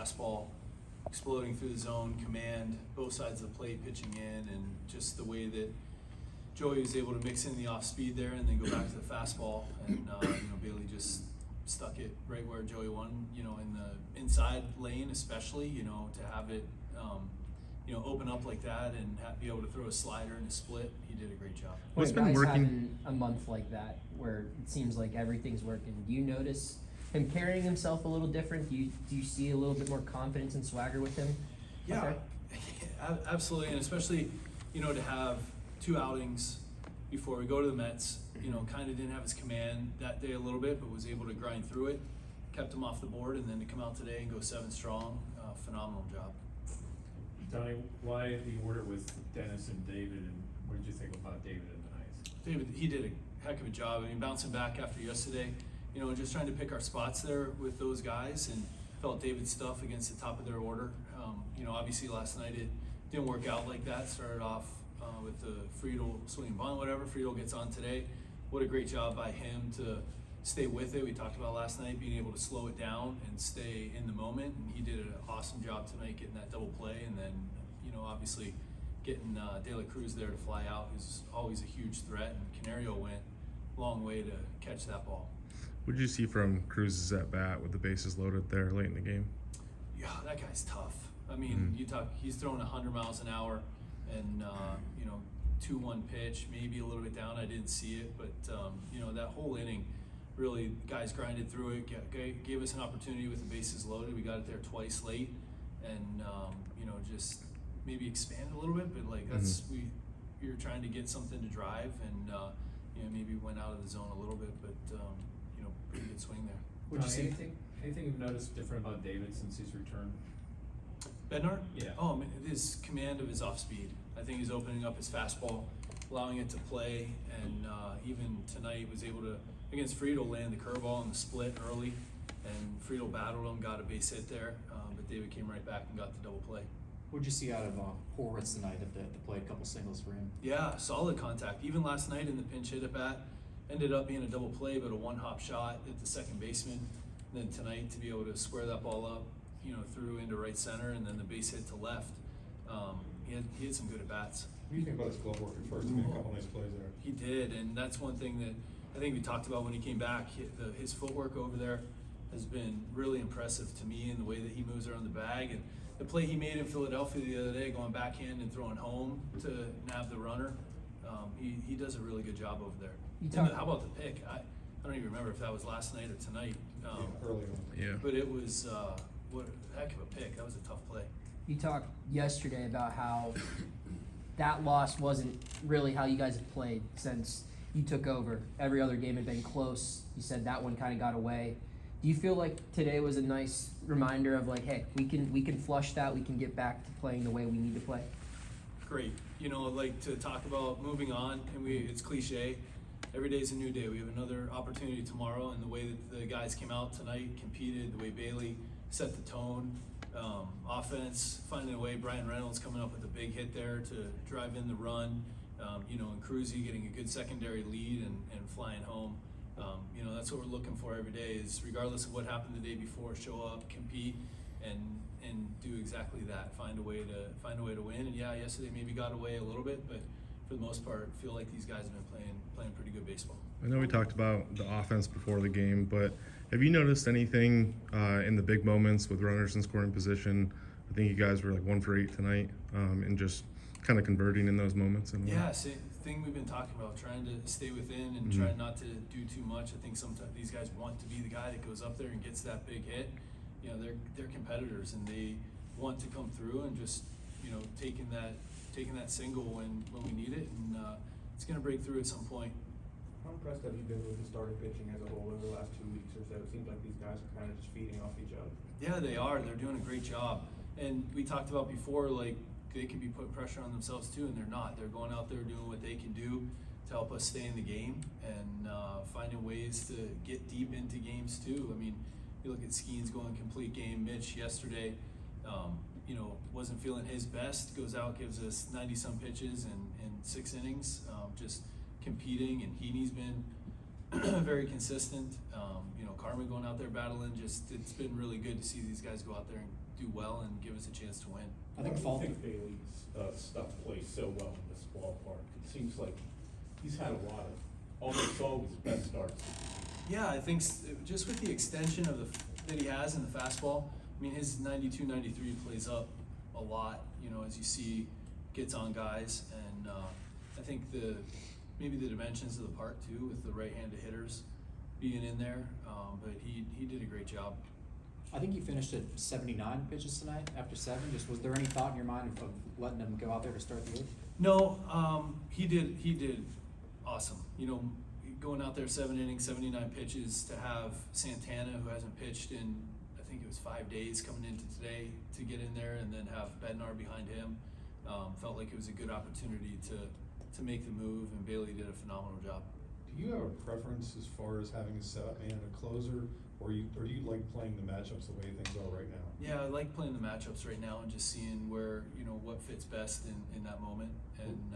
fastball, exploding through the zone, command, both sides of the plate, pitching in, and just the way that Joey was able to mix in the off speed there and then go back to the fastball. And Bailey just stuck it right where Joey won, in the inside lane especially, to have it, open up like that and be able to throw a slider and a split. He did a great job. What's been working? Having a month like that where it seems like everything's working, do you notice him carrying himself a little different? Do you see a little bit more confidence and swagger with him? Yeah, okay. Absolutely, and especially, to have 2 outings before we go to the Mets, kind of didn't have his command that day a little bit, but was able to grind through it, kept him off the board, and then to come out today and go 7 strong, phenomenal job. Tony, why the order with Dennis and David, and what did you think about David in the ninth? David, he did a heck of a job. I mean, bouncing back after yesterday, just trying to pick our spots there with those guys, and felt David's stuff against the top of their order. Obviously last night it didn't work out like that. Started off with the Friedel swing and bunt, whatever. Friedel gets on today. What a great job by him to stay with it. We talked about last night being able to slow it down and stay in the moment, and he did an awesome job tonight getting that double play, and then obviously getting De La Cruz there to fly out is always a huge threat, and Canario went a long way to catch that ball. What did you see from Cruz's at bat with the bases loaded there late in the game? Yeah, that guy's tough. I mean, he's throwing 100 miles an hour, and 2-1 pitch, maybe a little bit down. I didn't see it, but that whole inning, really, guys grinded through it, gave us an opportunity with the bases loaded. We got it there twice late, and just maybe expand a little bit, but like that's we were trying to get something to drive, and maybe went out of the zone a little bit, but pretty good swing there. Would you see anything you've noticed different about David since his return? Bednar? Yeah. Oh, I mean, his command of his off speed. I think he's opening up his fastball, allowing it to play, and even tonight was able to, against Friedel, land the curveball and the split early, and Friedel battled him, got a base hit there, but David came right back and got the double play. What did you see out of Horitz tonight at the plate? A couple singles for him. Yeah, solid contact. Even last night in the pinch hit at bat, ended up being a double play, but a 1-hop shot at the second baseman. And then tonight to be able to square that ball up, through into right center, and then the base hit to left. He had some good at bats. What do you think about his glove work at first? He made a couple nice plays there. He did, and that's one thing that I think we talked about when he came back. His footwork over there has been really impressive to me, in the way that he moves around the bag, and the play he made in Philadelphia the other day, going backhand and throwing home to nab the runner. He does a really good job over there. How about the pick? I don't even remember if that was last night or tonight. Earlier. Yeah. But it was what a heck of a pick. That was a tough play. You talked yesterday about how that loss wasn't really how you guys have played since you took over. Every other game had been close. You said that one kind of got away. Do you feel like today was a nice reminder of like, hey, we can flush that, we can get back to playing the way we need to play? Great. Like to talk about moving on, and it's cliche. Every day's a new day. We have another opportunity tomorrow, and the way that the guys came out tonight, competed, the way Bailey set the tone, offense, finding a way. Brian Reynolds coming up with a big hit there to drive in the run, and Cruzy getting a good secondary lead and flying home. That's what we're looking for every day, is regardless of what happened the day before, show up, compete, and do exactly that. Find a way to win. And yeah, yesterday maybe got away a little bit, but for the most part, feel like these guys have been playing pretty good baseball. I know we talked about the offense before the game, but have you noticed anything in the big moments with runners in scoring position? I think you guys were like 1 for 8 tonight, and just kind of converting in those moments. Yeah, same thing we've been talking about, trying to stay within and trying not to do too much. I think sometimes these guys want to be the guy that goes up there and gets that big hit. They're competitors, and they want to come through and just taking that single when we need it, and it's going to break through at some point. How impressed have you been with the starting pitching as a whole over the last 2 weeks or so? It seems like these guys are kind of just feeding off each other. Yeah, they are. They're doing a great job. And we talked about before, like, they can be putting pressure on themselves too, and they're not. They're going out there doing what they can do to help us stay in the game, and finding ways to get deep into games too. I mean, you look at Skeens going complete game. Mitch yesterday, wasn't feeling his best. Goes out, gives us 90-some pitches in 6 innings, just competing. And Heaney's been very consistent. You know, Carmen going out there battling, just it's been really good to see these guys go out there and do well and give us a chance to win. I think Why do you think Bailey's stuff plays so well in this ballpark? It seems like he's had a lot of, almost always best starts. Yeah, I think just with the extension of that he has in the fastball, I mean, his 92, 93 plays up a lot, you know, as you see, gets on guys, and I think maybe the dimensions of the park too, with the right-handed hitters being in there, but he did a great job. I think you finished at 79 pitches tonight after 7. Just was there any thought in your mind of letting him go out there to start the eighth? No, he did awesome. You know, going out there 7 innings, 79 pitches, to have Santana, who hasn't pitched in, I think it was 5 days coming into today, to get in there, and then have Bednar behind him, felt like it was a good opportunity to make the move, and Bailey did a phenomenal job. Do you have a preference as far as having a setup man and a closer, or do you like playing the matchups the way things are right now? Yeah, I like playing the matchups right now and just seeing where, you know, what fits best in that moment, and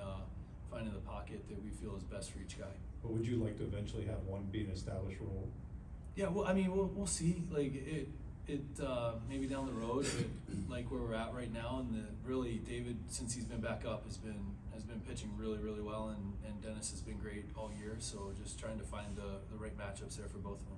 finding the pocket that we feel is best for each guy. But would you like to eventually have one be an established role? Yeah, well, I mean, we'll see. Like it maybe down the road, but like where we're at right now, and really David, since he's been back up, has been pitching really, really well, and Dennis has been great all year. So just trying to find the right matchups there for both of them.